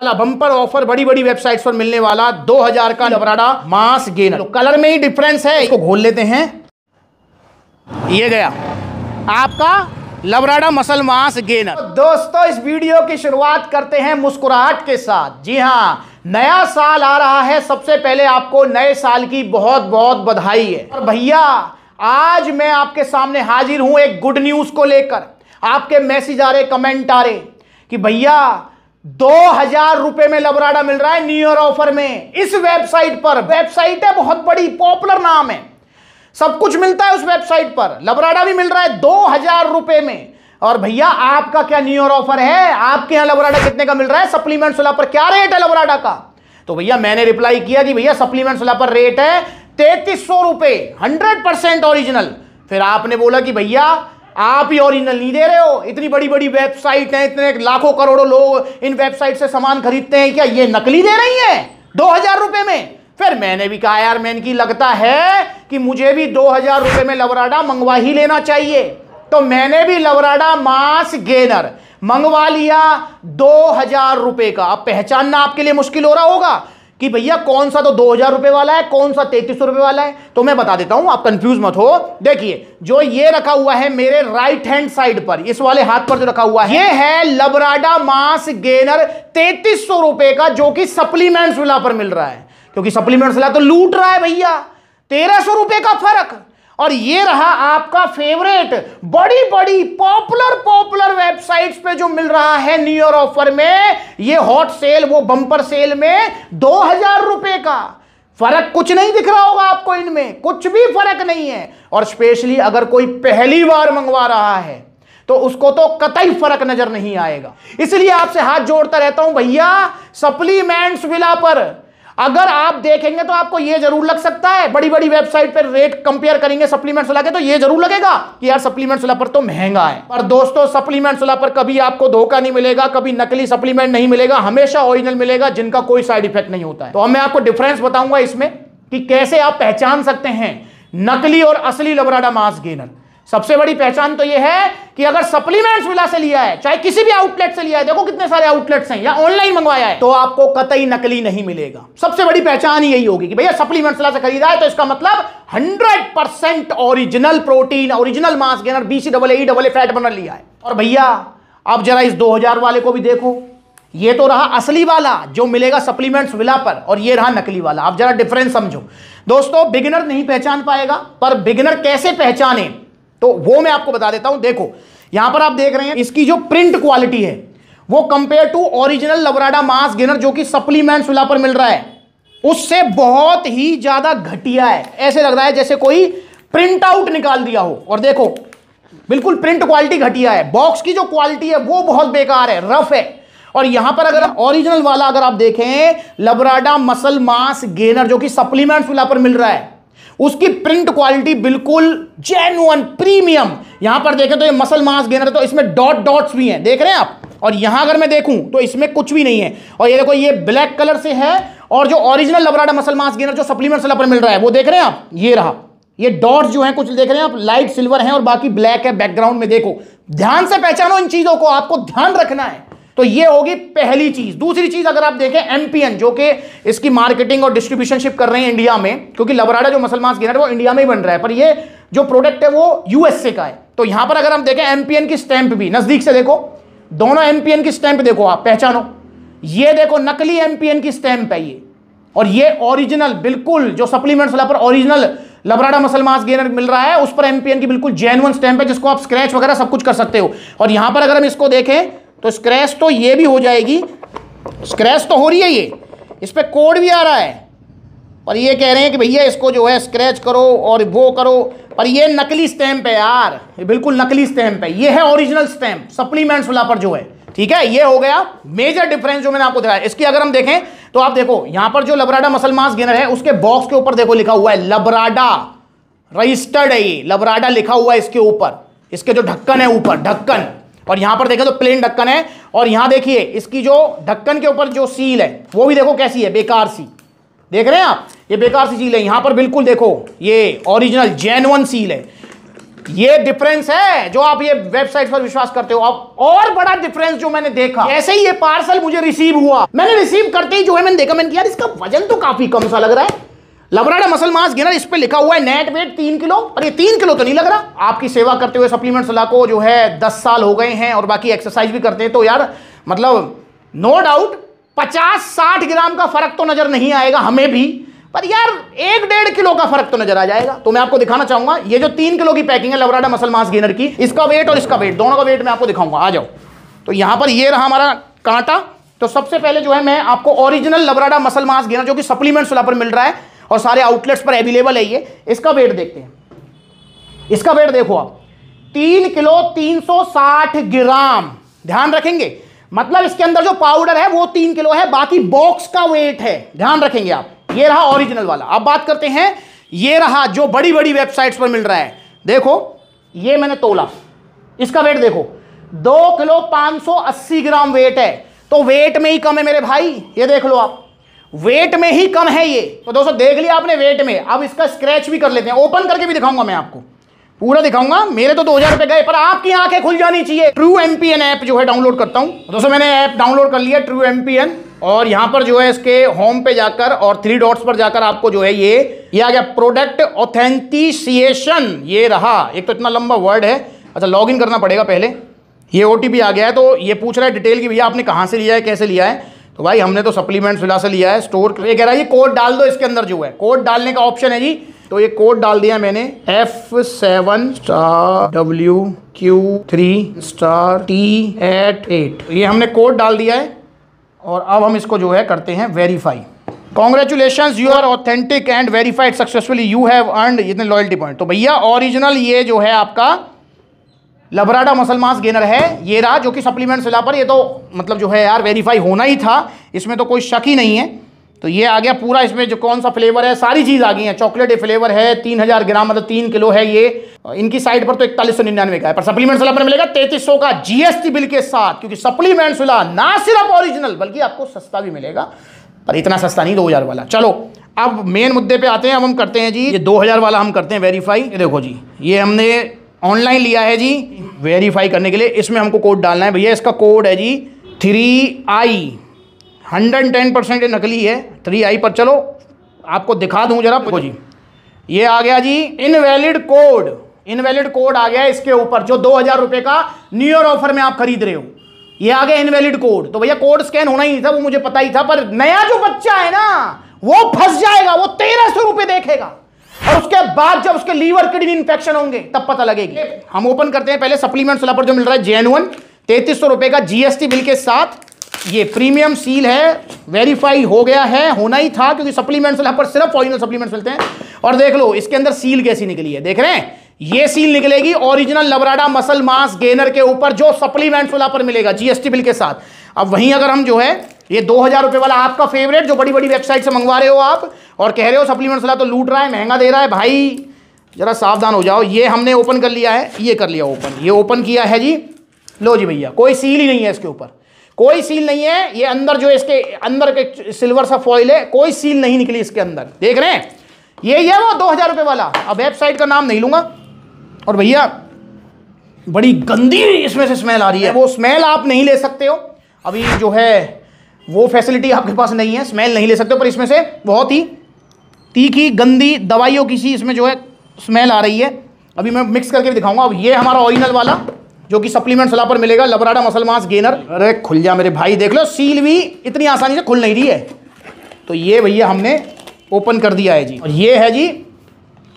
वाला bumper offer बड़ी बड़ी वेबसाइट्स पर मिलने वाला 2000 का लबराडा मास गेनर। तो कलर में ही डिफरेंस है, इसको खोल लेते हैं। ये गया आपका लबराडा मसल मास गेनर। तो दोस्तों इस वीडियो की शुरुआत करते हैं मुस्कुराहट के साथ। जी हाँ, नया साल आ रहा है। सबसे पहले आपको नए साल की बहुत बहुत बधाई है। और भैया आज मैं आपके सामने हाजिर हूं एक गुड न्यूज को लेकर। आपके मैसेज आ रहे, कमेंट आ रहे कि भैया 2000 रुपए में लबराडा मिल रहा है न्यू ईयर ऑफर में इस वेबसाइट पर। वेबसाइट है बहुत बड़ी, पॉपुलर नाम है, सब कुछ मिलता है उस वेबसाइट पर। लबराडा भी मिल रहा है 2000 रुपए में। और भैया आपका क्या न्यू ईयर ऑफर है? आपके यहां लबराडा कितने का मिल रहा है? सप्लीमेंट सुलभ पर क्या रेट है लबराडा का? तो भैया मैंने रिप्लाई किया कि भैया सप्लीमेंट सुलभ पर रेट है 3300 रुपए, 100% ओरिजिनल। फिर आपने बोला कि भैया आप ही ओरिजिनल नहीं दे रहे हो, इतनी बड़ी बड़ी वेबसाइट है, इतने लाखों करोड़ों लोग इन वेबसाइट से सामान खरीदते हैं, क्या ये नकली दे रही है 2000 रुपए में? फिर मैंने भी कहा यार मैंने की लगता है कि मुझे भी 2000 रुपए में लबराडा मंगवा ही लेना चाहिए। तो मैंने भी लबराडा मास गेनर मंगवा लिया 2000 रुपए का। अब पहचानना आपके लिए मुश्किल हो रहा होगा कि भैया कौन सा तो 2000 रुपए वाला है, कौन सा 3300 रुपए वाला है। तो मैं बता देता हूं, आप कंफ्यूज मत हो। देखिए जो ये रखा हुआ है मेरे राइट हैंड साइड पर, इस वाले हाथ पर जो रखा हुआ है, ये है लबराडा मास गेनर 3300 रुपए का, जो कि सप्लीमेंट्स विला पर मिल रहा है। क्योंकि सप्लीमेंट्स विला तो लूट रहा है भैया, 1300 रुपए का फर्क। और ये रहा आपका फेवरेट बड़ी बड़ी पॉपुलर वेबसाइट्स पे जो मिल रहा है न्यू ईयर ऑफर में, ये हॉट सेल, वो बम्पर सेल में 2000 रुपए का। फर्क कुछ नहीं दिख रहा होगा आपको, इनमें कुछ भी फर्क नहीं है। और स्पेशली अगर कोई पहली बार मंगवा रहा है तो उसको तो कतई फर्क नजर नहीं आएगा। इसलिए आपसे हाथ जोड़ता रहता हूं भैया, सप्लीमेंट्स विला पर अगर आप देखेंगे तो आपको यह जरूर लग सकता है, बड़ी बड़ी वेबसाइट पर रेट कंपेयर करेंगे सप्लीमेंट्स विला के, तो यह जरूर लगेगा कि यार सप्लीमेंट्स विला पर तो महंगा है। पर दोस्तों सप्लीमेंट्स विला पर कभी आपको धोखा नहीं मिलेगा, कभी नकली सप्लीमेंट नहीं मिलेगा, हमेशा ओरिजिनल मिलेगा जिनका कोई साइड इफेक्ट नहीं होता है। तो अब मैं आपको डिफरेंस बताऊंगा इसमें कि कैसे आप पहचान सकते हैं नकली और असली लबराडा मास गेनर। सबसे बड़ी पहचान तो यह है कि अगर सप्लीमेंट्स विला से लिया है, चाहे किसी भी आउटलेट से लिया है, देखो कितने सारे आउटलेट्स हैं, या ऑनलाइन मंगवाया है, तो आपको कतई नकली नहीं मिलेगा। सबसे बड़ी पहचान यही होगी कि भैया सप्लीमेंट्स विला से खरीदा है तो इसका मतलब 100% original protein, original mass gainer, BCAA fat burner लिया है। और भैया अब जरा इस 2000 वाले को भी देखो, ये तो रहा असली वाला जो मिलेगा सप्लीमेंट्स विला पर, और ये रहा नकली वाला। आप जरा डिफरेंस समझो दोस्तों। बिगिनर नहीं पहचान पाएगा, पर बिगिनर कैसे पहचाने तो वो मैं आपको बता देता हूं। देखो यहां पर आप देख रहे हैं इसकी जो प्रिंट क्वालिटी है वो compare to original Labrada mass gainer जो कि सप्लीमेंट्स विला पर मिल रहा है, उससे बहुत ही ज्यादा घटिया है। ऐसे लग रहा है जैसे कोई प्रिंट आउट निकाल दिया हो। और देखो बिल्कुल प्रिंट क्वालिटी घटिया है, बॉक्स की जो क्वालिटी है वो बहुत बेकार है, रफ है। और यहां पर अगर ओरिजिनल वाला अगर आप देखें लबराडा मसल मास गेनर जो कि सप्लीमेंट्स विला पर मिल रहा है, उसकी प्रिंट क्वालिटी बिल्कुल जेन्युइन प्रीमियम। यहां पर देखें तो ये मसल मास गेनर है तो इसमें डॉट्स भी हैं, देख रहे हैं आप। और यहां अगर मैं देखूं तो इसमें कुछ भी नहीं है। और ये देखो ये ब्लैक कलर से है, और जो original Labrada muscle mass gainer जो सप्लीमेंट्स विला पर मिल रहा है वो देख रहे हैं आप, ये रहा, ये डॉट्स जो हैं कुछ देख रहे हैं आप, लाइट सिल्वर हैं और बाकी ब्लैक है बैकग्राउंड में। देखो ध्यान से पहचानो इन चीजों को, आपको ध्यान रखना है। तो ये होगी पहली चीज। दूसरी चीज अगर आप देखें MPN जो कि इसकी मार्केटिंग और डिस्ट्रीब्यूशनशिप कर रहे हैं इंडिया में, क्योंकि लबराडा जो मसल मास गेनर है वो इंडिया में ही बन रहा है, पर ये जो प्रोडक्ट है वो USA का है। तो यहां पर अगर हम देखें MPN की स्टैंप भी नजदीक से देखो, दोनों MPN की स्टैंप देखो, आप पहचानो। ये देखो नकली MPN की स्टैंप है ये, और ये ओरिजिनल बिल्कुल जो सप्लीमेंट्स विला पर original Labrada muscle mass gainer मिल रहा है उस पर MPN की बिल्कुल जेन्युइन स्टैंप है, जिसको आप स्क्रैच वगैरह सब कुछ कर सकते हो। और यहां पर अगर हम इसको देखें तो स्क्रैच तो ये भी हो जाएगी, स्क्रैच तो हो रही है, ये इस पे कोड भी आ रहा है, और ये कह रहे हैं कि भैया इसको जो है स्क्रैच करो और वो करो, पर ये नकली स्टैंप है यार, ये बिल्कुल नकली स्टैंप है। ये है ओरिजिनल स्टैंप सप्लीमेंट्स विला पर जो है, ठीक है। ये हो गया मेजर डिफरेंस जो मैंने आपको दिखाया। इसकी अगर हम देखें तो आप देखो यहां पर जो लबराडा मसल मास गेनर है उसके बॉक्स के ऊपर देखो लिखा हुआ है लबराडा, रजिस्टर्ड है ये, लबराडा लिखा हुआ है इसके ऊपर, इसके जो ढक्कन है ऊपर ढक्कन, और यहां पर देखें तो प्लेन ढक्कन है। और यहां देखिए इसकी जो ढक्कन के ऊपर जो सील है वो भी देखो कैसी है, बेकार सी, देख रहे हैं आप, ये बेकार सी सील है। यहां पर बिल्कुल देखो ये ओरिजिनल जेन्युइन सील है। ये डिफरेंस है जो आप ये वेबसाइट पर विश्वास करते हो। अब और बड़ा डिफरेंस जो मैंने देखा, जैसे ही ये पार्सल मुझे रिसीव हुआ, मैंने रिसीव करते ही जो है मैंने देखा, मैंने यार इसका वजन तो काफी कम सा लग रहा है। लबराडा मसल मास गेनर, इस पे लिखा हुआ है नेट वेट 3 किलो, और ये 3 किलो तो नहीं लग रहा। आपकी सेवा करते हुए सप्लीमेंट सलाह को जो है 10 साल हो गए हैं और बाकी एक्सरसाइज भी करते हैं, तो यार मतलब नो डाउट 50-60 ग्राम का फर्क तो नजर नहीं आएगा हमें भी, पर यार 1-1.5 किलो का फर्क तो नजर आ जाएगा। तो मैं आपको दिखाना चाहूंगा ये जो 3 किलो की पैकिंग है लबराडा मसल मास गेनर की, इसका वेट और इसका वेट, दोनों का वेट मैं आपको दिखाऊंगा। आ जाओ। तो यहां पर ये रहा हमारा कांटा। तो सबसे पहले जो है मैं आपको original Labrada muscle mass gainer जो कि सप्लीमेंट सलाह पर मिल रहा है और सारे आउटलेट्स पर अवेलेबल है, ये इसका वेट देखते हैं। इसका वेट देखो आप, 3 किलो 360 ग्राम। ध्यान रखेंगे, मतलब इसके अंदर जो पाउडर है वो 3 किलो है, बाकी बॉक्स का वेट है, ध्यान रखेंगे आप। ये रहा ओरिजिनल वाला। अब बात करते हैं, ये रहा जो बड़ी बड़ी वेबसाइट्स पर मिल रहा है। देखो ये मैंने तोला, इसका वेट देखो 2 किलो 580 ग्राम वेट है। तो वेट में ही कम है मेरे भाई, ये देख लो आप, वेट में ही कम है ये। तो दोस्तों देख लिया आपने वेट में। अब इसका स्क्रैच भी कर लेते हैं, ओपन करके भी दिखाऊंगा मैं आपको, पूरा दिखाऊंगा। मेरे तो 2000 रुपए गए, पर आपकी आंखें खुल जानी चाहिए। ट्रू एमपीएन ऐप जो है डाउनलोड करता हूं। दोस्तों मैंने ऐप डाउनलोड कर लिया ट्रू एमपीएन, और यहां पर जो है इसके होम पे जाकर और 3 डॉट्स पर जाकर आपको जो है ये आ गया प्रोडक्ट ऑथेंटिसिएशन। ये रहा, एक तो इतना लंबा वर्ड है। अच्छा लॉग इन करना पड़ेगा पहले। ये ओटीपी आ गया है, तो ये पूछ रहा है डिटेल की, भैया आपने कहां से लिया है, कैसे लिया है। तो भाई हमने तो सप्लीमेंट फिलहाल से लिया है स्टोर। ये कह रहा है ये कोड डाल दो इसके अंदर, जो है कोड डालने का ऑप्शन है जी। तो ये कोड डाल दिया मैंने, F7WQ3T8। ये हमने कोड डाल दिया है और अब हम इसको जो है करते हैं verify. Congratulations, you are authentic and verified successfully, you have earned इतने लॉयल्टी पॉइंट। तो भैया ओरिजिनल ये जो है आपका लबराडा मसल मास गेनर है, ये रहा, जो कि सप्लीमेंट सिला पर, ये तो मतलब जो है यार वेरीफाई होना ही था, इसमें तो कोई शक ही नहीं है। तो ये आ गया पूरा, इसमें जो कौन सा फ्लेवर है सारी चीज़ आ गई है। चॉकलेट फ्लेवर है, 3000 ग्राम मतलब 3 किलो है ये। इनकी साइट पर तो 4199 का है, पर सप्लीमेंट सिला पर मिलेगा 3300 का जीएसटी बिल के साथ, क्योंकि सप्लीमेंट सिला ना सिर्फ ओरिजिनल बल्कि आपको सस्ता भी मिलेगा, पर इतना सस्ता नहीं 2000 वाला। चलो अब मेन मुद्दे पे आते हैं। अब हम करते हैं जी ये 2000 वाला हम करते हैं वेरीफाई। ये देखो जी, ये हमने ऑनलाइन लिया है जी वेरीफाई करने के लिए। इसमें हमको कोड डालना है भैया, इसका कोड है जी 3I। 110% नकली है 3I पर। चलो आपको दिखा दूं जरा। देखो जी ये आ गया जी इनवैलिड कोड, इनवैलिड कोड आ गया इसके ऊपर, जो 2000 रुपए का न्यू ईयर ऑफर में आप खरीद रहे हो, ये आ गया इनवैलिड कोड। तो भैया कोड स्कैन होना ही नहीं था, वो मुझे पता ही था, पर नया जो बच्चा है ना वो फंस जाएगा, वो 1300 रुपए देखेगा, और उसके बाद जब उसके लीवर किडनी इंफेक्शन होंगे तब पता लगेगी। हम ओपन करते हैं पहले सप्लीमेंट सलाह पर जो मिल रहा है जेन्युइन, 3300 रुपए का जीएसटी बिल के साथ। ये प्रीमियम सील है, वेरीफाई हो गया है, होना ही था, क्योंकि सप्लीमेंट सलाह पर सिर्फ ओरिजिनल सप्लीमेंट्स मिलते हैं। और देख लो इसके अंदर सील कैसी निकली है, देख रहे हैं, ये सील निकलेगी original Labrada muscle mass gainer के ऊपर, जो सप्लीमेंट सलाह पर मिलेगा जीएसटी बिल के साथ। अब वहीं अगर हम जो है ये 2000 रुपए वाला आपका फेवरेट, जो बड़ी बड़ी वेबसाइट से मंगवा रहे हो आप और कह रहे हो सप्लीमेंट सलाह तो लूट रहा है, महंगा दे रहा है, भाई जरा सावधान हो जाओ। ये हमने ओपन कर लिया है, ये कर लिया ओपन, ये ओपन किया है जी। लो जी भैया, कोई सील ही नहीं है इसके ऊपर, कोई सील नहीं है। ये अंदर जो इसके अंदर के सिल्वर सा फॉइल है, कोई सील नहीं निकली इसके अंदर, देख रहे हैं। ये है वो 2000 रुपए वाला। अब वेबसाइट का नाम नहीं लूंगा। और भैया बड़ी गंदी इसमें से स्मेल आ रही है, वो स्मेल आप नहीं ले सकते हो, अभी जो है वो फैसिलिटी आपके पास नहीं है, स्मेल नहीं ले सकते हो। पर इसमें से बहुत ही तीखी गंदी दवाइयों की सी इसमें जो है स्मेल आ रही है। अभी मैं मिक्स करके दिखाऊंगा। अब ये हमारा ओरिजिनल वाला जो कि सप्लीमेंट सलाह पर मिलेगा, लबराडा मसल मास गेनर। अरे खुल जा मेरे भाई, देख लो सील भी इतनी आसानी से खुल नहीं रही है। तो ये भैया हमने ओपन कर दिया है जी, और ये है जी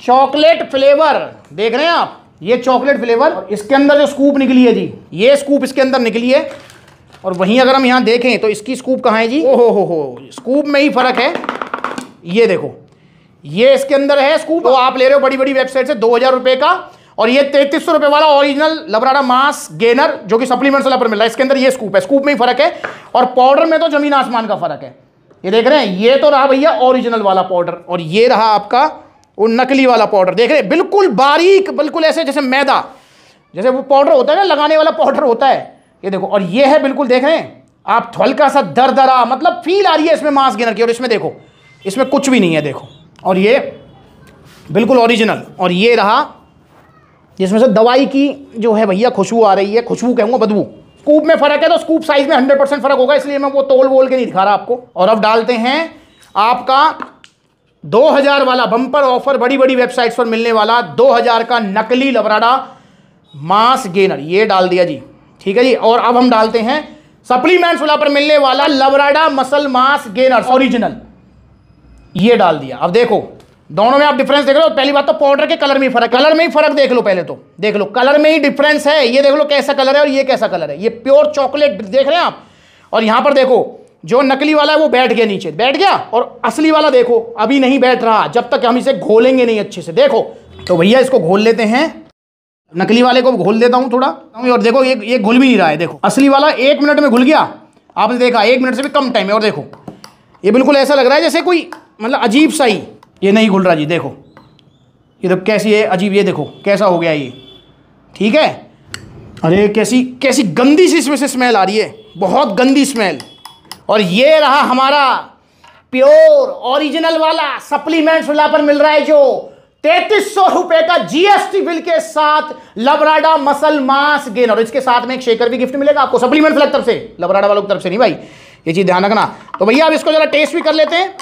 चॉकलेट फ्लेवर, देख रहे हैं आप, ये चॉकलेट फ्लेवर। और इसके अंदर जो स्कूप निकली है जी, ये स्कूप इसके अंदर निकली है। और वहीं अगर हम यहाँ देखें तो इसकी स्कूप कहाँ है जी, ओहो हो, स्कूप में ही फर्क है। ये देखो, ये इसके अंदर है स्कूप। तो आप ले रहे हो बड़ी बड़ी वेबसाइट से 2000 रुपए का, और ये 3300 रुपए वाला ओरिजिनल लबराडा मास गेनर जो कि सप्लीमेंट सलाह पर मिल रहा है, इसके अंदर ये स्कूप है, स्कूप में ही फर्क है। और पाउडर में तो जमीन आसमान का फर्क है। ये देख रहे हैं, ये तो रहा भैया ओरिजिनल वाला पाउडर, और ये रहा आपका वो नकली वाला पाउडर। देख रहे हैं, बिल्कुल बारीक, बिल्कुल ऐसे जैसे मैदा, जैसे वो पाउडर होता है ना, लगाने वाला पाउडर होता है। ये देखो, और ये है बिल्कुल, देख रहे हैं आप, हल्का सा दरदरा, मतलब फील आ रही है इसमें मास गेनर की। और इसमें देखो, इसमें कुछ भी नहीं है, देखो, और ये बिल्कुल ओरिजिनल। और ये रहा जिसमें से दवाई की जो है भैया खुशबू आ रही है, खुशबू कहूँगा बदबू। स्कूप में फर्क है तो स्कूप साइज में 100% फर्क होगा, इसलिए मैं वो तोल बोल के नहीं दिखा रहा आपको। और अब डालते हैं आपका 2000 वाला बम्पर ऑफर, बड़ी बड़ी वेबसाइट्स पर मिलने वाला 2000 का नकली लबराडा मास गेनर, ये डाल दिया जी, ठीक है जी। और अब हम डालते हैं सप्लीमेंट्स वाला पर मिलने वाला लबराडा मसल मास गेनर ओरिजिनल, ये डाल दिया। अब देखो दोनों में आप डिफरेंस देख लो। पहली बात तो पाउडर के कलर में ही फर्क, कलर में ही फर्क देख लो, पहले तो देख लो कलर में ही डिफरेंस है। ये देख लो कैसा कलर है और ये कैसा कलर है, ये प्योर चॉकलेट देख रहे हैं आप। और यहां पर देखो जो नकली वाला है वो बैठ गया, नीचे बैठ गया, और असली वाला देखो अभी नहीं बैठ रहा, जब तक हम इसे घोलेंगे नहीं अच्छे से। देखो तो भैया इसको घोल लेते हैं, नकली वाले को घोल देता हूं थोड़ा, और देखो ये घुल भी नहीं रहा है। देखो असली वाला 1 मिनट में घुल गया, आपने देखा 1 मिनट से भी कम टाइम है। और देखो ये बिल्कुल ऐसा लग रहा है जैसे कोई मतलब अजीब सा ही, ये नहीं घुल रहा जी। देखो ये तो कैसी है अजीब, ये देखो कैसा हो गया ये, ठीक है। अरे कैसी कैसी गंदी सी इसमें से स्मेल आ रही है, बहुत गंदी स्मेल। और ये रहा हमारा प्योर ओरिजिनल वाला सप्लीमेंट्स वाला पर मिल रहा है जो 3300 रुपए का जीएसटी बिल के साथ लबराडा मसल मास गेनर। इसके साथ में एक शेकर भी गिफ्ट मिलेगा आपको सप्लीमेंट्स वाली तरफ से, लबराडा वालों की तरफ से नहीं भाई, ये चीज ध्यान रखना। तो भैया अब इसको जरा टेस्ट भी कर लेते हैं।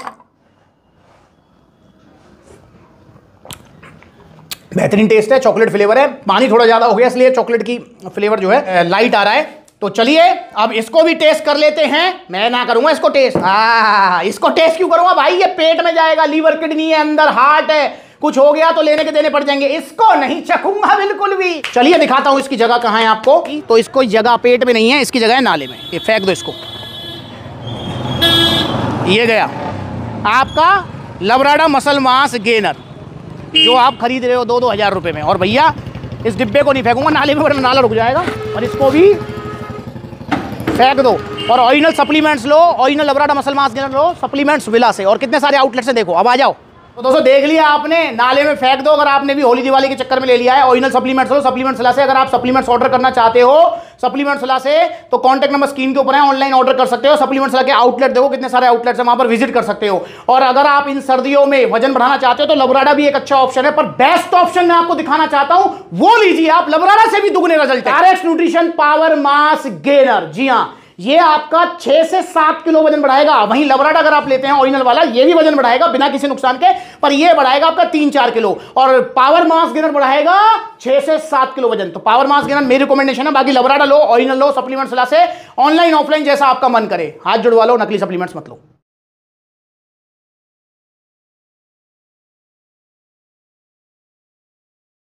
बेहतरीन टेस्ट है, चॉकलेट फ्लेवर है, पानी थोड़ा ज्यादा हो गया इसलिए चॉकलेट की फ्लेवर जो है लाइट आ रहा है। तो चलिए अब इसको भी टेस्ट कर लेते हैं। मैं ना करूंगा इसको टेस्ट, इसको टेस्ट क्यों करूंगा भाई, ये पेट में जाएगा, लीवर किडनी है, अंदर हार्ट है, कुछ हो गया तो लेने के देने पड़ जाएंगे, इसको नहीं चखूंगा बिल्कुल भी। चलिए दिखाता हूं इसकी जगह कहां है आपको। तो इसको जगह पेट में नहीं है, इसकी जगह है नाले में, ये फेंक दो इसको। ये गया आपका लबराडा मसल मास गेनर जो आप खरीद रहे हो 2-2 हज़ार रुपए में। और भैया इस डिब्बे को नहीं फेंकूंगा नाले में, वरना नाला रुक जाएगा। और इसको भी फेंक दो। और ओरिजिनल सप्लीमेंट्स लो, original Labrada muscle mass gainer लो सप्लीमेंट्स विला से। और कितने सारे आउटलेट्स हैं देखो, अब आ जाओ। तो दोस्तों देख लिया आपने, नाले में फेंक दो अगर आपने भी होली दिवाली के चक्कर में ले लिया है। ओरिजिनल सप्लीमेंट्स लो सप्लीमेंट्स विला से। अगर आप सप्लीमेंट्स ऑर्डर करना चाहते हो सप्लीमेंट्स विला से तो कॉन्टैक्ट नंबर स्क्रीन के ऊपर है, ऑनलाइन ऑर्डर कर सकते हो। सप्लीमेंट्स विला के आउटलेट देखो कितने सारे आउटलेट्स हैं, वहां पर विजिट कर सकते हो। और अगर आप इन सर्दियों में वजन बढ़ाना चाहते हो तो लबराडा भी एक अच्छा ऑप्शन है, पर बेस्ट ऑप्शन मैं आपको दिखाना चाहता हूं वो लीजिए आप, लबराडा से भी दुगने रिजल्ट है। RX nutrition power mass gainer, जी हां, ये आपका 6 से 7 किलो वजन बढ़ाएगा। वहीं लबराडा अगर आप लेते हैं ओरिजिनल वाला, ये भी वजन बढ़ाएगा बिना किसी नुकसान के, पर ये बढ़ाएगा आपका 3-4 किलो। और पावर मास गेनर बढ़ाएगा 6 से 7 किलो वजन। तो पावर मास गेनर मेरी रिकमेंडेशन है। बाकी लबराडा लो, ओरिजिनल लो, सप्लीमेंट्स ला से, ऑनलाइन ऑफलाइन जैसा आपका मन करे, हाथ जुड़वा लो, नकली सप्लीमेंट्स मत लो।